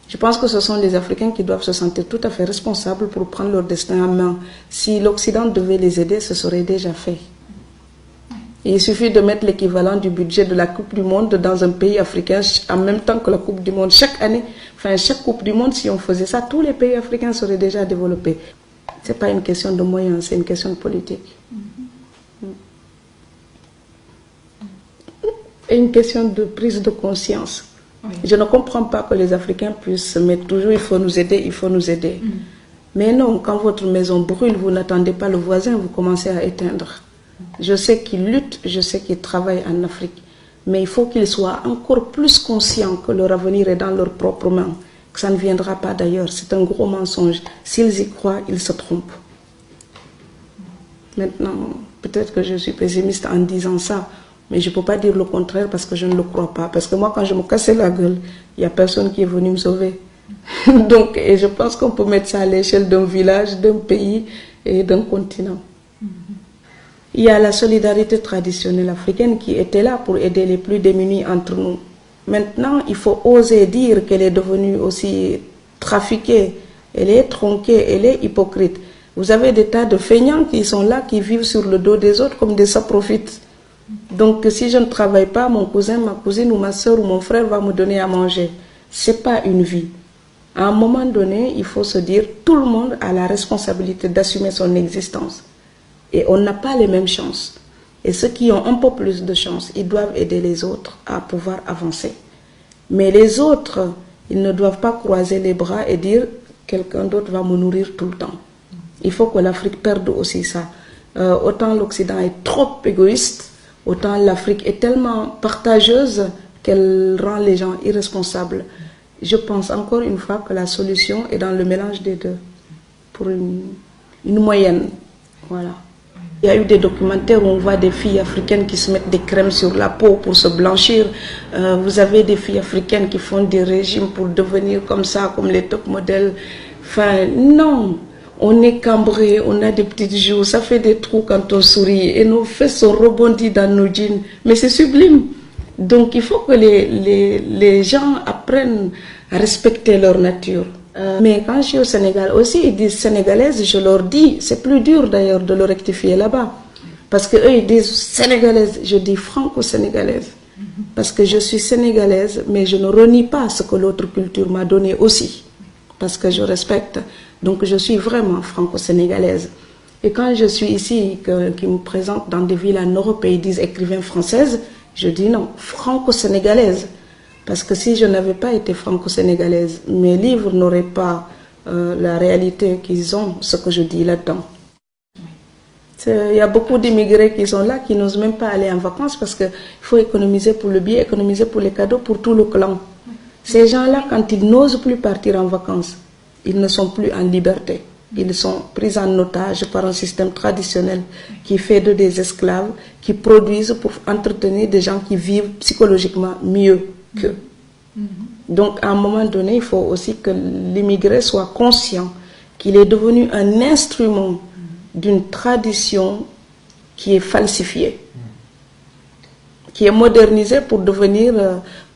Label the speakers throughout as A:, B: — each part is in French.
A: Je pense que ce sont les Africains qui doivent se sentir tout à fait responsables pour prendre leur destin en main. Si l'Occident devait les aider, ce serait déjà fait. Et il suffit de mettre l'équivalent du budget de la Coupe du Monde dans un pays africain en même temps que la Coupe du Monde. Chaque année, enfin chaque Coupe du Monde, si on faisait ça, tous les pays africains seraient déjà développés. Ce n'est pas une question de moyens, c'est une question de politique. Et une question de prise de conscience. Oui. Je ne comprends pas que les Africains puissent se mettre toujours, il faut nous aider, il faut nous aider. Mais non, quand votre maison brûle, vous n'attendez pas le voisin, vous commencez à éteindre. Je sais qu'ils luttent, je sais qu'ils travaillent en Afrique, mais il faut qu'ils soient encore plus conscients que leur avenir est dans leurs propres mains, que ça ne viendra pas d'ailleurs. C'est un gros mensonge. S'ils y croient, ils se trompent. Maintenant, peut-être que je suis pessimiste en disant ça, mais je ne peux pas dire le contraire parce que je ne le crois pas. Parce que moi, quand je me cassais la gueule, il n'y a personne qui est venu me sauver. Donc, et je pense qu'on peut mettre ça à l'échelle d'un village, d'un pays et d'un continent. Il y a la solidarité traditionnelle africaine qui était là pour aider les plus démunis entre nous. Maintenant, il faut oser dire qu'elle est devenue aussi trafiquée, elle est tronquée, elle est hypocrite. Vous avez des tas de feignants qui sont là, qui vivent sur le dos des autres comme des saprofites. Donc, si je ne travaille pas, mon cousin, ma cousine ou ma soeur ou mon frère va me donner à manger. Ce n'est pas une vie. À un moment donné, il faut se dire, tout le monde a la responsabilité d'assumer son existence. Et on n'a pas les mêmes chances. Et ceux qui ont un peu plus de chance, ils doivent aider les autres à pouvoir avancer. Mais les autres, ils ne doivent pas croiser les bras et dire, quelqu'un d'autre va me nourrir tout le temps. Il faut que l'Afrique perde aussi ça. Autant l'Occident est trop égoïste, autant l'Afrique est tellement partageuse qu'elle rend les gens irresponsables. Je pense encore une fois que la solution est dans le mélange des deux, pour une moyenne. Voilà. Il y a eu des documentaires où on voit des filles africaines qui se mettent des crèmes sur la peau pour se blanchir. Vous avez des filles africaines qui font des régimes pour devenir comme ça, comme les top modèles. Enfin, non. On est cambré, on a des petites joues, ça fait des trous quand on sourit et nos fesses sont rebondies dans nos jeans. Mais c'est sublime. Donc il faut que les gens apprennent à respecter leur nature. Mais quand je suis au Sénégal aussi, ils disent sénégalaise, je leur dis, c'est plus dur d'ailleurs de le rectifier là-bas. Parce qu'eux ils disent sénégalaise, je dis franco-sénégalaise. Parce que je suis sénégalaise, mais je ne renie pas ce que l'autre culture m'a donné aussi. Parce que je respecte. Donc je suis vraiment franco-sénégalaise. Et quand je suis ici, qui me présentent dans des villes en Europe et ils disent écrivain française, je dis non, franco-sénégalaise. Parce que si je n'avais pas été franco-sénégalaise, mes livres n'auraient pas la réalité qu'ils ont, ce que je dis là-dedans. Il y a beaucoup d'immigrés qui sont là, qui n'osent même pas aller en vacances parce qu'il faut économiser pour le billet, économiser pour les cadeaux, pour tout le clan. Ces gens-là, quand ils n'osent plus partir en vacances, ils ne sont plus en liberté. Ils sont pris en otage par un système traditionnel qui fait d'eux des esclaves, qui produisent pour entretenir des gens qui vivent psychologiquement mieux qu'eux. Donc, à un moment donné, il faut aussi que l'immigré soit conscient qu'il est devenu un instrument d'une tradition qui est falsifiée, qui est modernisée pour devenir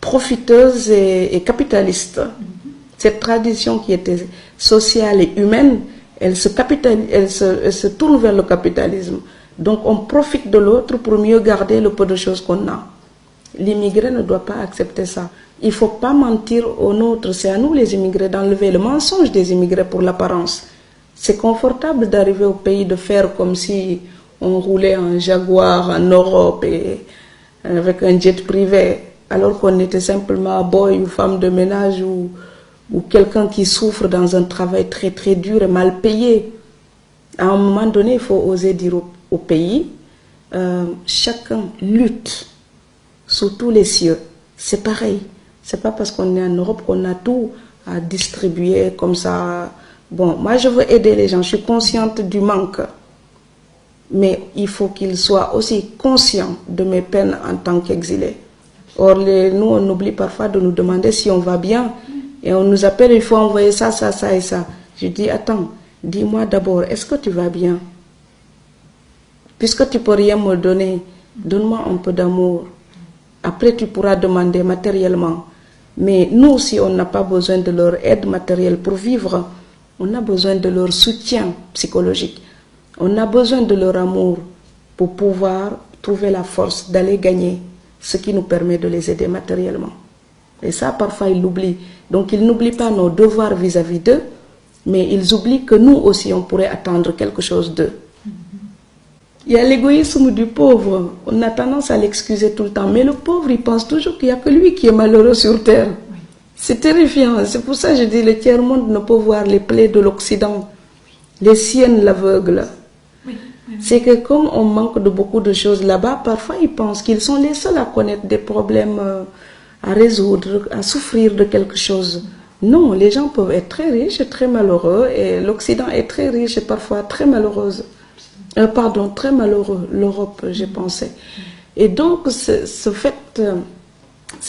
A: profiteuse et capitaliste. Cette tradition qui était sociale et humaine, elle se tourne vers le capitalisme. Donc on profite de l'autre pour mieux garder le peu de choses qu'on a. L'immigré ne doit pas accepter ça. Il ne faut pas mentir aux nôtres. C'est à nous les immigrés d'enlever le mensonge des immigrés pour l'apparence. C'est confortable d'arriver au pays de faire comme si on roulait en Jaguar en Europe et avec un jet privé, alors qu'on était simplement boy ou femme de ménage ou quelqu'un qui souffre dans un travail très très dur et mal payé. À un moment donné, il faut oser dire au pays, chacun lutte sous tous les cieux. C'est pareil. C'est pas parce qu'on est en Europe qu'on a tout à distribuer comme ça. Bon, moi je veux aider les gens, je suis consciente du manque. Mais il faut qu'ils soient aussi conscients de mes peines en tant qu'exilés. Or, nous, on oublie parfois de nous demander si on va bien. Et on nous appelle, il faut envoyer ça, ça, ça et ça. Je dis, attends, dis-moi d'abord, est-ce que tu vas bien? Puisque tu ne peux rien me donner, donne-moi un peu d'amour. Après, tu pourras demander matériellement. Mais nous aussi, on n'a pas besoin de leur aide matérielle pour vivre. On a besoin de leur soutien psychologique. On a besoin de leur amour pour pouvoir trouver la force d'aller gagner ce qui nous permet de les aider matériellement. Et ça, parfois, ils l'oublient. Donc, ils n'oublient pas nos devoirs vis-à-vis d'eux, mais ils oublient que nous aussi, on pourrait attendre quelque chose d'eux. Il y a l'égoïsme du pauvre. On a tendance à l'excuser tout le temps. Mais le pauvre, il pense toujours qu'il n'y a que lui qui est malheureux sur terre. C'est terrifiant. C'est pour ça que je dis le tiers-monde ne peut voir les plaies de l'Occident. Les siennes l'aveuglent. C'est que comme on manque de beaucoup de choses là-bas, parfois ils pensent qu'ils sont les seuls à connaître des problèmes à résoudre, à souffrir de quelque chose. Non, les gens peuvent être très riches et très malheureux, et l'Occident est très riche et parfois très malheureuse. Très malheureux, l'Europe, j'ai pensé. Et donc, ce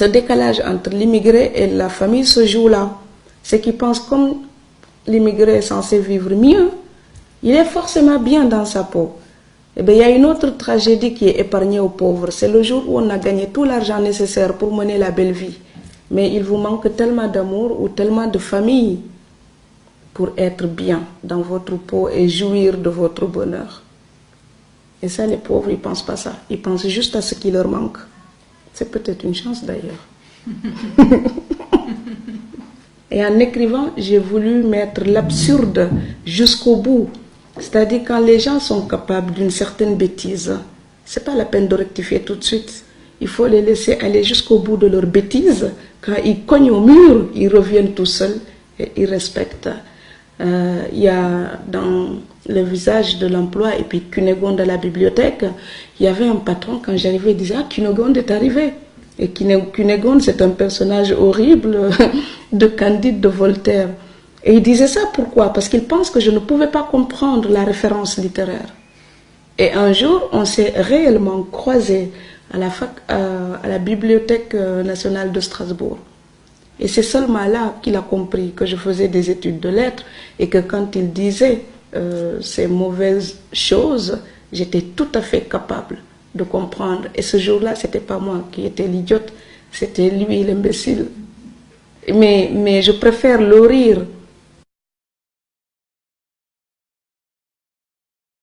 A: décalage entre l'immigré et la famille se joue là. C'est qu'ils pensent comme l'immigré est censé vivre mieux, il est forcément bien dans sa peau. Eh bien, il y a une autre tragédie qui est épargnée aux pauvres. C'est le jour où on a gagné tout l'argent nécessaire pour mener la belle vie. Mais il vous manque tellement d'amour ou tellement de famille pour être bien dans votre peau et jouir de votre bonheur. Et ça, les pauvres, ils ne pensent pas ça. Ils pensent juste à ce qui leur manque. C'est peut-être une chance d'ailleurs. Et en écrivant, j'ai voulu mettre l'absurde jusqu'au bout. C'est-à-dire quand les gens sont capables d'une certaine bêtise, ce n'est pas la peine de rectifier tout de suite. Il faut les laisser aller jusqu'au bout de leur bêtise. Quand ils cognent au mur, ils reviennent tout seuls et ils respectent. Il y a dans le visage de l'emploi et puis Cunégonde à la bibliothèque, il y avait un patron, quand j'arrivais, il disait « Ah, Cunégonde est arrivé !» Et Cunégonde, c'est un personnage horrible de Candide de Voltaire. Et il disait ça pourquoi? Parce qu'il pense que je ne pouvais pas comprendre la référence littéraire. Et un jour, on s'est réellement croisés à la Bibliothèque nationale de Strasbourg. Et c'est seulement là qu'il a compris que je faisais des études de lettres et que quand il disait ces mauvaises choses, j'étais tout à fait capable de comprendre. Et ce jour-là, ce n'était pas moi qui étais l'idiote, c'était lui l'imbécile. Mais je préfère le rire